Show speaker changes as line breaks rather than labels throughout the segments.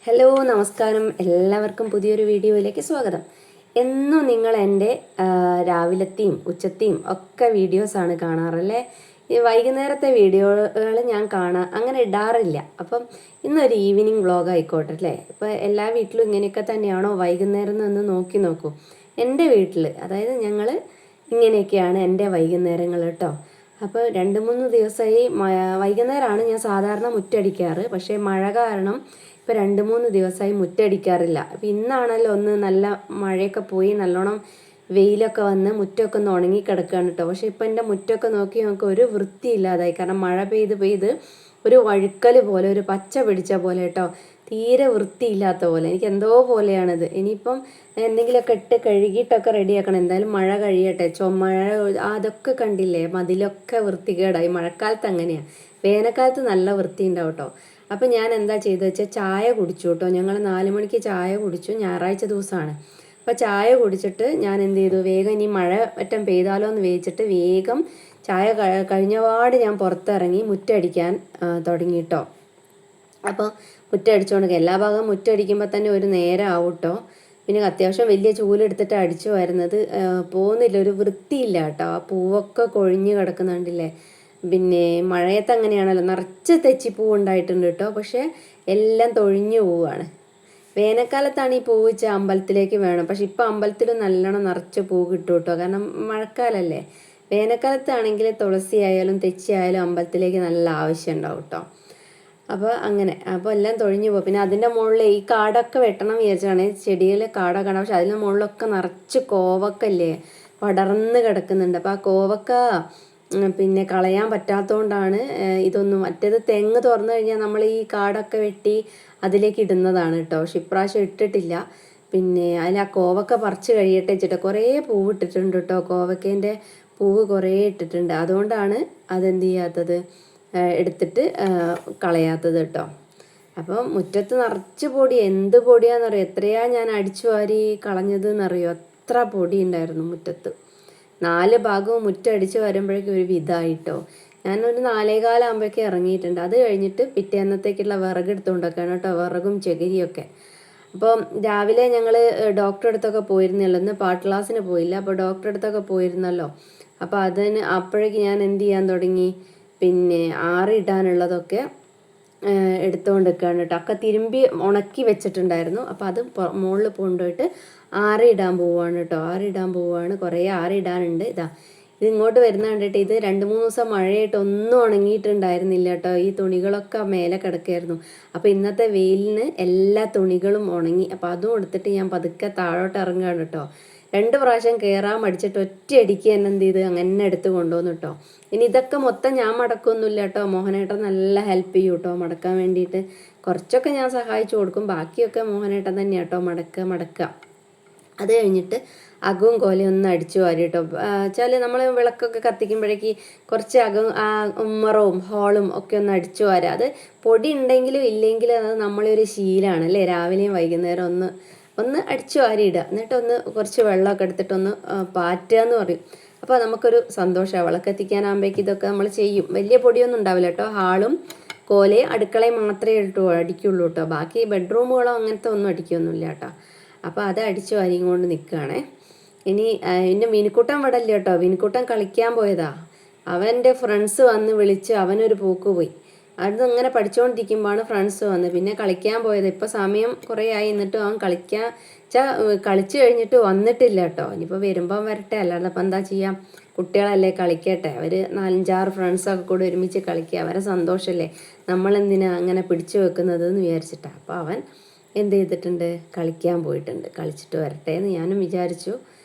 Hello നമസ്കാരം, എല്ലാവർക്കും പുതിയൊരു വീഡിയോയിലേക്ക് സ്വാഗതം. എന്നും നിങ്ങൾ എൻ്റെ രാവിലത്തെയും ഉച്ചത്തെയും ഒക്കെ വീഡിയോസാണ് കാണാറല്ലേ. ഈ വൈകുന്നേരത്തെ വീഡിയോകൾ ഞാൻ അങ്ങനെ ഇടാറില്ല. അപ്പം ഇന്നൊരു ഈവനിങ് വ്ളോഗ് ആയിക്കോട്ടെ അല്ലേ. ഇപ്പോൾ എല്ലാ വീട്ടിലും ഇങ്ങനെയൊക്കെ തന്നെയാണോ വൈകുന്നേരം നിന്ന് നോക്കൂ. എൻ്റെ വീട്ടിൽ അതായത് ഞങ്ങൾ ഇങ്ങനെയൊക്കെയാണ് എൻ്റെ വൈകുന്നേരങ്ങൾ കേട്ടോ. അപ്പോൾ 2-3 ദിവസമായി വൈകുന്നേരമാണ് ഞാൻ സാധാരണ മുറ്റടിക്കാറ്. പക്ഷേ മഴ കാരണം ഇപ്പോൾ 2-3 ദിവസമായി മുറ്റടിക്കാറില്ല. അപ്പോൾ ഇന്നാണല്ലോ ഒന്ന് നല്ല മഴയൊക്കെ പോയി നല്ലോണം വെയിലൊക്കെ വന്ന് മുറ്റമൊക്കെ ഒന്ന് ഉണങ്ങി കിടക്കുകയാണ് കേട്ടോ. പക്ഷേ ഇപ്പോൾ എൻ്റെ മുറ്റമൊക്കെ നോക്കി നമുക്ക് ഒരു വൃത്തിയില്ലാതായി. കാരണം മഴ പെയ്ത് ഒരു വഴുക്കൽ പോലെ, ഒരു പച്ച പിടിച്ച പോലെ കേട്ടോ. തീരെ വൃത്തിയില്ലാത്ത പോലെ, എനിക്ക് എന്തോ പോലെയാണിത്. ഇനിയിപ്പം എന്തെങ്കിലുമൊക്കെ ഇട്ട് കഴുകിയിട്ടൊക്കെ റെഡിയാക്കണം. എന്തായാലും മഴ കഴിയട്ടെ. മഴ അതൊക്കെ കണ്ടില്ലേ, മതിലൊക്കെ വൃത്തികേടായി. മഴക്കാലത്ത് അങ്ങനെയാണ്, വേനൽക്കാലത്ത് നല്ല വൃത്തി ഉണ്ടാവും കേട്ടോ. അപ്പം ഞാൻ എന്താ ചെയ്തത് വെച്ചാൽ ചായ കുടിച്ചു കേട്ടോ. ഞങ്ങൾ 4 മണിക്ക് ചായ കുടിച്ചു. ഞായറാഴ്ച ദിവസമാണ്. അപ്പോൾ ചായ കുടിച്ചിട്ട് ഞാൻ എന്ത് ചെയ്തു, വേഗം ഇനി മഴ ഒറ്റം പെയ്താലോ എന്ന് വേവിച്ചിട്ട് വേഗം ചായ കഴിഞ്ഞപാട് ഞാൻ പുറത്തിറങ്ങി മുറ്റടിക്കാൻ തുടങ്ങി കേട്ടോ. അപ്പോൾ മുറ്റടിച്ചുകൊണ്ട് എല്ലാ ഭാഗവും മുറ്റടിക്കുമ്പോൾ തന്നെ ഒരു നേരം ആവും കേട്ടോ. പിന്നെ അത്യാവശ്യം വലിയ ചൂലെടുത്തിട്ട് അടിച്ചു വരുന്നത് പോകുന്നില്ല, ഒരു വൃത്തിയില്ല കേട്ടോ. ആ പൂവൊക്കെ കൊഴിഞ്ഞ് കിടക്കുന്നുണ്ടില്ലേ. പിന്നെ മഴയത്ത് അങ്ങനെയാണല്ലോ, നിറച്ച് തെച്ചിപ്പൂ ഉണ്ടായിട്ടുണ്ട് കേട്ടോ. പക്ഷേ എല്ലാം തൊഴിഞ്ഞു പോവുകയാണ്. വേനൽക്കാലത്താണ് ഈ പൂവ് വെച്ചാൽ അമ്പലത്തിലേക്ക് വേണം. പക്ഷെ ഇപ്പം അമ്പലത്തിൽ നല്ലോണം നിറച്ച് പൂ കിട്ടും കേട്ടോ, കാരണം മഴക്കാലല്ലേ. വേനൽക്കാലത്താണെങ്കിൽ തുളസി ആയാലും തെച്ചി ആയാലും അമ്പലത്തിലേക്ക് നല്ല ആവശ്യം ഉണ്ടാവും കേട്ടോ. അപ്പോൾ അപ്പോൾ എല്ലാം തൊഴിഞ്ഞു പോകും. പിന്നെ അതിൻ്റെ മുകളിൽ ഈ കാടൊക്കെ വെട്ടണം വിചാരിച്ചാണ്, ചെടിയിൽ കാടൊക്കെ ഉണ്ട്. പക്ഷെ അതിൻ്റെ മുകളിലൊക്കെ നിറച്ച് കോവക്കല്ലേ പടർന്ന് കിടക്കുന്നുണ്ട്. അപ്പോൾ ആ കോവക്ക പിന്നെ കളയാൻ പറ്റാത്തതുകൊണ്ടാണ് ഇതൊന്നും. മറ്റേത് തെങ്ങ് തുറന്നു കഴിഞ്ഞാൽ നമ്മൾ ഈ കാടൊക്കെ വെട്ടി അതിലേക്ക് ഇടുന്നതാണ് കേട്ടോ. പക്ഷെ ഇപ്രാവശ്യം ഇട്ടിട്ടില്ല. പിന്നെ അതിൽ ആ കോവക്ക പറിച്ച് കഴിയട്ടെ വെച്ചിട്ട് കുറേ പൂവ് ഇട്ടിട്ടുണ്ട് കേട്ടോ. കോവക്കേൻ്റെ പൂവ് കുറേ ഇട്ടിട്ടുണ്ട്. അതുകൊണ്ടാണ് അതെന്ത് ചെയ്യാത്തത്, എടുത്തിട്ട് കളയാത്തത് കേട്ടോ. അപ്പം മുറ്റത്ത് നിറച്ച് പൊടി, എന്ത് പൊടിയാണെന്നറിയോ. എത്രയാ ഞാൻ അടിച്ചു വാരി കളഞ്ഞത് എന്നറിയോ, അത്ര പൊടി ഉണ്ടായിരുന്നു മുറ്റത്ത്. 4 ഭാഗവും മുറ്റടിച്ച് വരുമ്പോഴേക്കും ഒരു വിധമായിട്ടോ. ഞാനൊരു 4:15 ആകുമ്പോഴേക്കും ഇറങ്ങിയിട്ടുണ്ട്. അത് കഴിഞ്ഞിട്ട് പിറ്റേന്നത്തേക്കുള്ള വിറക് എടുത്തുകൊണ്ടൊക്കെയാണ് കേട്ടോ, വിറകും ചകിരിയൊക്കെ. അപ്പം രാവിലെ ഞങ്ങൾ ഡോക്ടറെ അടുത്തൊക്കെ പോയിരുന്നല്ലോ. ഇന്ന് പാട്ട് ക്ലാസ്സിന് പോയില്ല, അപ്പോൾ ഡോക്ടറെ അടുത്തൊക്കെ പോയിരുന്നല്ലോ. അപ്പോൾ അപ്പോഴേക്ക് ഞാൻ എന്ത് ചെയ്യാൻ തുടങ്ങി, പിന്നെ ആറിടാനുള്ളതൊക്കെ എടുത്തുകൊണ്ട് നിൽക്കുകയാണ് കേട്ടോ. ഒക്കെ തിരുമ്പി ഉണക്കി വെച്ചിട്ടുണ്ടായിരുന്നു. അപ്പോൾ അത് മുകളിൽ കൊണ്ടുപോയിട്ട് ആറിടാൻ പോവുകയാണ് കേട്ടോ. ആറിടാൻ പോവുകയാണ്, കുറേ ആറിടാനുണ്ട്. ഇത് ഇങ്ങോട്ട് വരുന്ന കണ്ടിട്ട് ഇത് 2-3 ദിവസം മഴയായിട്ട് ഒന്നും ഉണങ്ങിയിട്ടുണ്ടായിരുന്നില്ല കേട്ടോ. ഈ തുണികളൊക്കെ മേലെ കിടക്കുകയായിരുന്നു. അപ്പോൾ ഇന്നത്തെ വെയിലിന് എല്ലാ തുണികളും ഉണങ്ങി. അപ്പോൾ അതും എടുത്തിട്ട് ഞാൻ പതുക്കെ താഴോട്ട് ഇറങ്ങുകയാണ് കേട്ടോ. 2 പ്രാവശ്യം കയറാൻ മടിച്ചിട്ട് ഒറ്റയടിക്ക് തന്നെ എന്ത് ചെയ്ത് അങ്ങനെ എടുത്ത് കൊണ്ടുവന്നു കേട്ടോ. ഇനി ഇതൊക്കെ മൊത്തം ഞാൻ മടക്കൊന്നുമില്ല കേട്ടോ. മോഹനേട്ടൻ നല്ല ഹെൽപ്പ് ചെയ്യും കേട്ടോ മടക്കാൻ വേണ്ടിയിട്ട്. കുറച്ചൊക്കെ ഞാൻ സഹായിച്ചു കൊടുക്കും, ബാക്കിയൊക്കെ മോഹനേട്ടൻ തന്നെയാണ് കേട്ടോ മടക്കുക. അത് കഴിഞ്ഞിട്ട് അകവും കോലയും ഒന്ന് അടിച്ചു വാരി കേട്ടോ. വെച്ചാൽ നമ്മൾ വിളക്കൊക്കെ കത്തിക്കുമ്പോഴേക്ക് കുറച്ച് ഉമ്മറവും ഹോളും ഒക്കെ ഒന്ന് അടിച്ചു വാരുക. അത് പൊടി ഉണ്ടെങ്കിലും ഇല്ലെങ്കിലും അത് നമ്മളൊരു ശീലമാണ് അല്ലേ. രാവിലെയും വൈകുന്നേരം ഒന്ന് അടിച്ചു വാരിയിടുക, എന്നിട്ട് കുറച്ച് വെള്ളമൊക്കെ എടുത്തിട്ടൊന്ന് പാറ്റുക എന്ന് പറയും. അപ്പോൾ നമുക്കൊരു സന്തോഷമാണ്. വിളക്കെത്തിക്കാനാകുമ്പോഴേക്ക് ഇതൊക്കെ നമ്മൾ ചെയ്യും. വലിയ പൊടിയൊന്നും ഉണ്ടാവില്ല കേട്ടോ. ഹാളും കോലയും അടുക്കളയും മാത്രമേ അടിക്കുള്ളൂ കേട്ടോ. ബാക്കി ബെഡ്റൂമുകളോ അങ്ങനത്തെ ഒന്നും അടിക്കൊന്നുമില്ല കേട്ടോ. അപ്പോൾ അത് അടിച്ചു വാരിയും കൊണ്ട് നിൽക്കുകയാണേ. പിന്നെ മീനുക്കുട്ടൻ ഇവിടെ ഇല്ല കേട്ടോ. മീനുക്കുട്ടൻ കളിക്കാൻ പോയതാ. അവൻ്റെ ഫ്രണ്ട്സ് വന്ന് വിളിച്ച് അവനൊരു പോക്ക് പോയി. അതിങ്ങനെ പഠിച്ചുകൊണ്ടിരിക്കുമ്പോഴാണ് ഫ്രണ്ട്സ് വന്ന് പിന്നെ കളിക്കാൻ പോയത്. ഇപ്പോൾ സമയം കുറേ ആയി, എന്നിട്ടും അവൻ കളിച്ച് കഴിഞ്ഞിട്ട് വന്നിട്ടില്ല കേട്ടോ. ഇനിയിപ്പോൾ വരുമ്പം വരട്ടെ, അല്ലാതെ അപ്പം എന്താ ചെയ്യാം. കുട്ടികളല്ലേ, കളിക്കട്ടെ. അവർ 4-5-6 ഫ്രണ്ട്സൊക്കെ കൂടെ ഒരുമിച്ച് കളിക്കുക, അവരെ സന്തോഷമല്ലേ. നമ്മളെന്തിനാ അങ്ങനെ പിടിച്ചു വെക്കുന്നത് എന്ന് വിചാരിച്ചിട്ടാണ്. അപ്പോൾ അവൻ എന്ത് ചെയ്തിട്ടുണ്ട്, കളിക്കാൻ പോയിട്ടുണ്ട്. കളിച്ചിട്ട് വരട്ടെ എന്ന് ഞാനും വിചാരിച്ചു.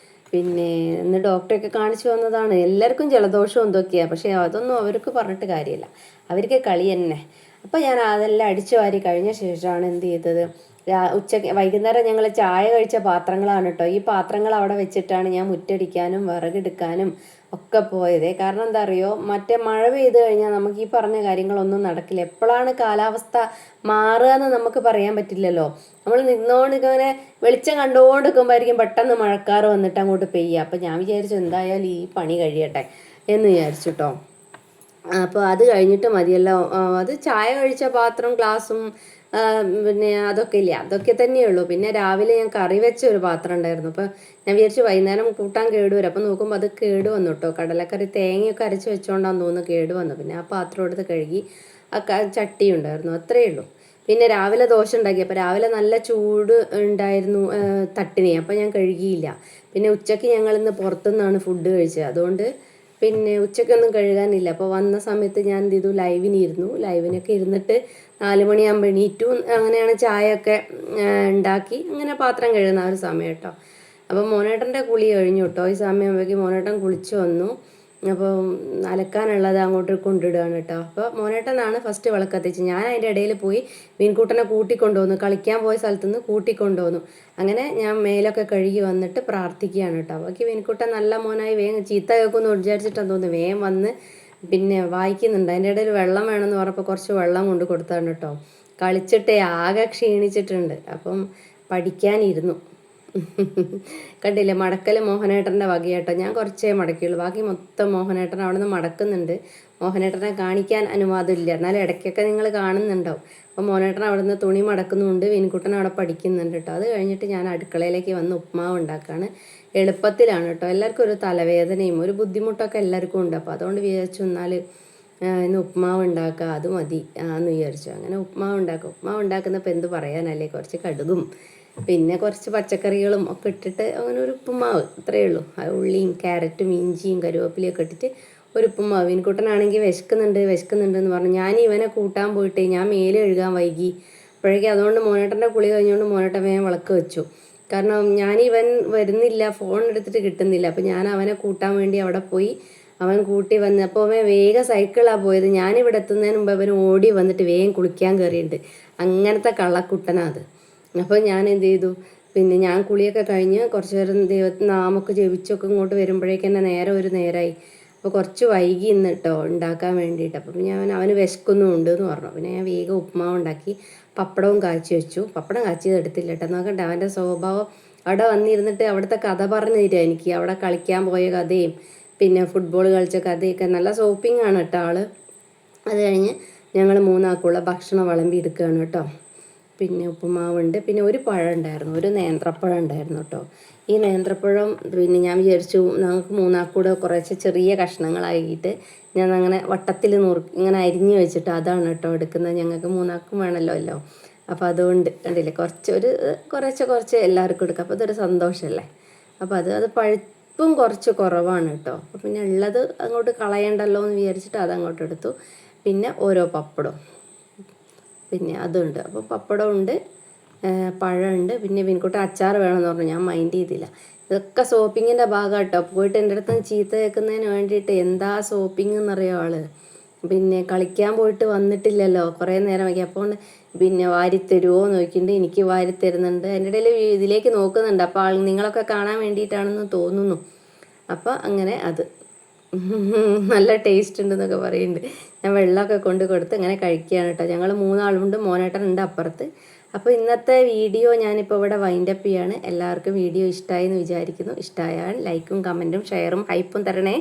പിന്നെ ഇന്ന് ഡോക്ടറെയൊക്കെ കാണിച്ചു വന്നതാണ്. എല്ലാവർക്കും ജലദോഷം എന്തൊക്കെയാണ്, പക്ഷേ അതൊന്നും അവർക്ക് പറഞ്ഞിട്ട് കാര്യമില്ല, അവർക്ക് കളി തന്നെ. അപ്പോൾ ഞാൻ അതെല്ലാം അടിച്ചു വാരി കഴിഞ്ഞ ശേഷമാണ് എന്ത് ചെയ്തത്, വൈകുന്നേരം ഞങ്ങൾ ചായ കഴിച്ച പാത്രങ്ങളാണ് കേട്ടോ. ഈ പാത്രങ്ങൾ അവിടെ വെച്ചിട്ടാണ് ഞാൻ മുറ്റടിക്കാനും വിറകെടുക്കാനും ഒക്കെ പോയത്. കാരണം എന്താ അറിയോ, മറ്റേ മഴ പെയ്ത് കഴിഞ്ഞാൽ നമുക്ക് ഈ പറഞ്ഞ കാര്യങ്ങളൊന്നും നടക്കില്ല. എപ്പോഴാണ് കാലാവസ്ഥ മാറുക എന്ന് നമുക്ക് പറയാൻ പറ്റില്ലല്ലോ. നമ്മൾ ഇങ്ങനെ വെളിച്ചം കണ്ടുകൊണ്ടിരിക്കുമ്പോഴായിരിക്കും പെട്ടെന്ന് മഴക്കാറ് വന്നിട്ട് അങ്ങോട്ട് പെയ്യുക. അപ്പം ഞാൻ വിചാരിച്ചു എന്തായാലും ഈ പണി കഴിയട്ടെ എന്ന് വിചാരിച്ചു കേട്ടോ. അപ്പോൾ അത് കഴിഞ്ഞിട്ട് മതിയല്ലോ. അത് ചായ കഴിച്ച പാത്രം ഗ്ലാസും പിന്നെ അതൊക്കെ ഇല്ല, അതൊക്കെ തന്നെയുള്ളൂ. പിന്നെ രാവിലെ ഞാൻ കറി വെച്ച ഒരു പാത്രം ഉണ്ടായിരുന്നു. അപ്പോൾ ഞാൻ വിചാരിച്ചു വൈകുന്നേരം കൂട്ടാൻ കേടുവരും. അപ്പോൾ നോക്കുമ്പോൾ അത് കേട് വന്നു കേട്ടോ. കടലക്കറി തേങ്ങയൊക്കെ അരച്ച് വെച്ചോണ്ടാന്ന് തോന്നുന്നു കേട് വന്നു. പിന്നെ ആ പാത്രം എടുത്ത് കഴുകി, ആ ചട്ടി ഉണ്ടായിരുന്നു, അത്രയേ ഉള്ളൂ. പിന്നെ രാവിലെ ദോശ ഉണ്ടാക്കി. അപ്പോൾ രാവിലെ നല്ല ചൂട് ഉണ്ടായിരുന്നു തട്ടിനെ, അപ്പോൾ ഞാൻ കഴുകിയില്ല. പിന്നെ ഉച്ചയ്ക്ക് ഞങ്ങളിന്ന് പുറത്തുനിന്നാണ് ഫുഡ് കഴിച്ചത്. അതുകൊണ്ട് പിന്നെ ഉച്ചയ്ക്കൊന്നും കഴുകാനില്ല. അപ്പോൾ വന്ന സമയത്ത് ഞാൻ എന്ത് ചെയ്തു, ലൈവിനിരുന്നു. ലൈവിനൊക്കെ ഇരുന്നിട്ട് 4 മണിയാകുമ്പോൾ എണീറ്റു. അങ്ങനെയാണ് ചായയൊക്കെ ഉണ്ടാക്കി അങ്ങനെ പാത്രം കഴുകുന്ന ആ ഒരു സമയം കേട്ടോ. അപ്പോൾ മോനേട്ടൻ്റെ കുളി കഴിഞ്ഞു കേട്ടോ. ഈ സമയമാകുമ്പോഴേക്കും മോനേട്ടൻ കുളിച്ച് വന്നു. അപ്പോൾ അലക്കാനുള്ളത് അങ്ങോട്ട് കൊണ്ടിടുകയാണ് കേട്ടോ. അപ്പോൾ മോനേട്ടനാണ് ഫസ്റ്റ് വിളക്കത്തിച്ച്. ഞാൻ അതിൻ്റെ ഇടയിൽ പോയി മീൻകൂട്ടനെ കൂട്ടിക്കൊണ്ടുവന്നു. കളിക്കാൻ പോയ സ്ഥലത്തു നിന്ന് കൂട്ടിക്കൊണ്ടുവന്നു. അങ്ങനെ ഞാൻ മേലൊക്കെ കഴുകി വന്നിട്ട് പ്രാർത്ഥിക്കുകയാണ് കേട്ടോ. ബാക്കി മീൻകൂട്ടൻ നല്ല മോനായി വേഗം ചീത്ത കേൾക്കുമെന്ന് വിചാരിച്ചിട്ടാണ് തോന്നുന്നു വേഗം വന്ന് പിന്നെ വായിക്കുന്നുണ്ട്. അതിൻ്റെ ഇടയിൽ വെള്ളം വേണമെന്ന് പറഞ്ഞപ്പോൾ കുറച്ച് വെള്ളം കൊണ്ട് കൊടുത്താണ് കേട്ടോ. കളിച്ചിട്ടേ ആകെ ക്ഷീണിച്ചിട്ടുണ്ട്. അപ്പം പഠിക്കാനിരുന്നു. കണ്ടില്ലേ, മടക്കൽ മോഹനേട്ടൻ്റെ വകയാട്ടോ. ഞാൻ കുറച്ചേ മടക്കിയുള്ളൂ, ബാക്കി മൊത്തം മോഹനേട്ടൻ അവിടെ നിന്ന് മടക്കുന്നുണ്ട്. മോഹനേട്ടനെ കാണിക്കാൻ അനുവാദമില്ല, എന്നാലും ഇടയ്ക്കൊക്കെ നിങ്ങൾ കാണുന്നുണ്ടാവും. അപ്പോൾ മോഹനേട്ടൻ അവിടെ നിന്ന് തുണി മടക്കുന്നുണ്ട്, വിൻകുട്ടൻ അവിടെ പഠിക്കുന്നുണ്ട് കേട്ടോ. അത് കഴിഞ്ഞിട്ട് ഞാൻ അടുക്കളയിലേക്ക് വന്ന് ഉപ്മാവ് ഉണ്ടാക്കുകയാണ്. എളുപ്പത്തിലാണ് കേട്ടോ. എല്ലാവർക്കും ഒരു തലവേദനയും ഒരു ബുദ്ധിമുട്ടൊക്കെ എല്ലാവർക്കും ഉണ്ട്. അപ്പോൾ അതുകൊണ്ട് വിചാരിച്ചു എന്നാൽ ഇന്ന് ഉപ്മാവ് ഉണ്ടാക്കുക, അത് മതി എന്ന് വിചാരിച്ചു. അങ്ങനെ ഉപ്മാവ് ഉണ്ടാക്കുക. ഉപ്മാവ് ഉണ്ടാക്കുന്നപ്പോൾ എന്ത് പറയാനല്ലേ, കുറച്ച് കടുകും പിന്നെ കുറച്ച് പച്ചക്കറികളും ഒക്കെ ഇട്ടിട്ട് അങ്ങനെ ഒരു ഉപ്പുമാവ്, അത്രയേ ഉള്ളൂ. ഉള്ളിയും ക്യാരറ്റും ഇഞ്ചിയും കരുവേപ്പിലയൊക്കെ ഇട്ടിട്ട് ഒരു ഉപ്പുമാവ്. വിൻകുട്ടനാണെങ്കിൽ വിശക്കുന്നുണ്ട് എന്ന് പറഞ്ഞു. ഞാൻ ഇവനെ കൂട്ടാൻ പോയിട്ട് ഞാൻ മേലെ കഴുകാൻ വൈകി. അപ്പോഴേക്കും അതുകൊണ്ട് മോനേട്ടൻ്റെ കുളി കഴിഞ്ഞുകൊണ്ട് മോനേട്ടൻ വേഗം വിളക്ക് വെച്ചു. കാരണം ഇവൻ വരുന്നില്ല, ഫോൺ എടുത്തിട്ട് കിട്ടുന്നില്ല. അപ്പോൾ ഞാൻ അവനെ കൂട്ടാൻ വേണ്ടി അവിടെ പോയി. അവൻ കൂട്ടി വന്ന് അപ്പോൾ അവൻ വേഗം സൈക്കിളാണ് പോയത്. ഞാനിവിടെ എത്തുന്നതിന് മുമ്പ് അവൻ ഓടി വന്നിട്ട് വേഗം കുളിക്കാൻ കയറിയിട്ടുണ്ട്. അങ്ങനത്തെ കള്ളക്കുട്ടനാണ് അത്. അപ്പോൾ ഞാൻ എന്ത് ചെയ്തു, പിന്നെ ഞാൻ കുളിയൊക്കെ കഴിഞ്ഞ് കുറച്ച് നേരം ദൈവത്തിന് നാമൊക്കെ ജപിച്ചൊക്കെ ഇങ്ങോട്ട് വരുമ്പോഴേക്കും തന്നെ നേരമായി. അപ്പോൾ കുറച്ച് വൈകി ഇന്ന് കേട്ടോ ഉണ്ടാക്കാൻ വേണ്ടിയിട്ട്. അപ്പം അവന് വിശക്കുന്നുണ്ട് എന്ന് പറഞ്ഞു. പിന്നെ ഞാൻ വേഗം ഉപ്മാവ് ഉണ്ടാക്കി, പപ്പടവും കാച്ചി വെച്ചു. പപ്പടം കാച്ചിയത് എടുത്തില്ല കേട്ടോ. നോക്കണ്ട അവൻ്റെ സ്വഭാവം. അവിടെ വന്നിരുന്നിട്ട് അവിടുത്തെ കഥ പറഞ്ഞു തരിക എനിക്ക്. അവിടെ കളിക്കാൻ പോയ കഥയും പിന്നെ ഫുട്ബോൾ കളിച്ച കഥയൊക്കെ. നല്ല സോപ്പിംഗ് ആണ് കേട്ടോ ആള്. അത് കഴിഞ്ഞ് ഞങ്ങൾ മൂന്നാൾക്കുള്ള ഭക്ഷണം വിളമ്പി എടുക്കുകയാണ് കേട്ടോ. പിന്നെ ഉപ്പുമാവുണ്ട്, പിന്നെ ഒരു പഴം ഉണ്ടായിരുന്നു, ഒരു നേന്ത്രപ്പഴം ഉണ്ടായിരുന്നു കേട്ടോ. ഈ നേന്ത്രപ്പഴം പിന്നെ ഞാൻ വിചാരിച്ചു ഞങ്ങൾക്ക് മൂന്നാൾക്കൂടെ കുറച്ച് ചെറിയ കഷ്ണങ്ങളാക്കിയിട്ട് ഞാൻ അങ്ങനെ വട്ടത്തിൽ ഇങ്ങനെ അരിഞ്ഞ് വെച്ചിട്ട് അതാണ് കേട്ടോ എടുക്കുന്നത്. ഞങ്ങൾക്ക് മൂന്നാൾക്കും വേണമല്ലോ. അപ്പോൾ അതുകൊണ്ട് കണ്ടില്ലേ, കുറച്ച് എല്ലാവർക്കും എടുക്കാം. അപ്പോൾ അതൊരു സന്തോഷമല്ലേ. അപ്പോൾ അത് പഴുപ്പും കുറച്ച് കുറവാണ് കേട്ടോ. അപ്പോൾ പിന്നെ ഉള്ളത് അങ്ങോട്ട് കളയണ്ടല്ലോ എന്ന് വിചാരിച്ചിട്ട് അതങ്ങോട്ട് എടുത്തു. പിന്നെ ഓരോ പപ്പടവും പിന്നെ അതുണ്ട്. അപ്പോൾ പപ്പടമുണ്ട്, പഴമുണ്ട്, പിന്നെ വിൻകുട്ടൻ അച്ചാർ വേണമെന്ന് പറഞ്ഞു. ഞാൻ മൈൻഡ് ചെയ്തില്ല. ഇതൊക്കെ സോപ്പിങ്ങിൻ്റെ ഭാഗം കേട്ടോ. പോയിട്ട് എൻ്റെ അടുത്ത് ചീത്ത കേൾക്കുന്നതിന് വേണ്ടിയിട്ട് എന്താ സോപ്പിംഗ് എന്നറിയോ ആള്. പിന്നെ കളിക്കാൻ പോയിട്ട് വന്നിട്ടില്ലല്ലോ, കുറേ നേരമാക്കി. അപ്പോൾ പിന്നെ വാരിത്തരുമോ നോക്കിയിട്ട് എനിക്ക് വാരിത്തരുന്നുണ്ട്. എൻ്റെ ഇടയിൽ ഇതിലേക്ക് നോക്കുന്നുണ്ട്. അപ്പോൾ നിങ്ങളൊക്കെ കാണാൻ വേണ്ടിയിട്ടാണെന്ന് തോന്നുന്നു. അപ്പോൾ അങ്ങനെ അത് നല്ല ടേസ്റ്റ് ഉണ്ടെന്നൊക്കെ പറയുന്നുണ്ട്. ഞാൻ വെള്ളമൊക്കെ കൊണ്ട് കൊടുത്ത് ഇങ്ങനെ കഴിക്കുകയാണ് കേട്ടോ. ഞങ്ങൾ മൂന്നാളുണ്ട്, മോനേട്ടൻ ഉണ്ട് അപ്പുറത്ത്. അപ്പോൾ ഇന്നത്തെ വീഡിയോ ഞാനിപ്പോൾ ഇവിടെ വൈൻഡപ്പ് ചെയ്യാണ്. എല്ലാവർക്കും വീഡിയോ ഇഷ്ടമായി എന്ന് വിചാരിക്കുന്നു. ഇഷ്ടമായാൽ ലൈക്കും കമൻറ്റും ഷെയറും ഹൈപ്പും തരണേ.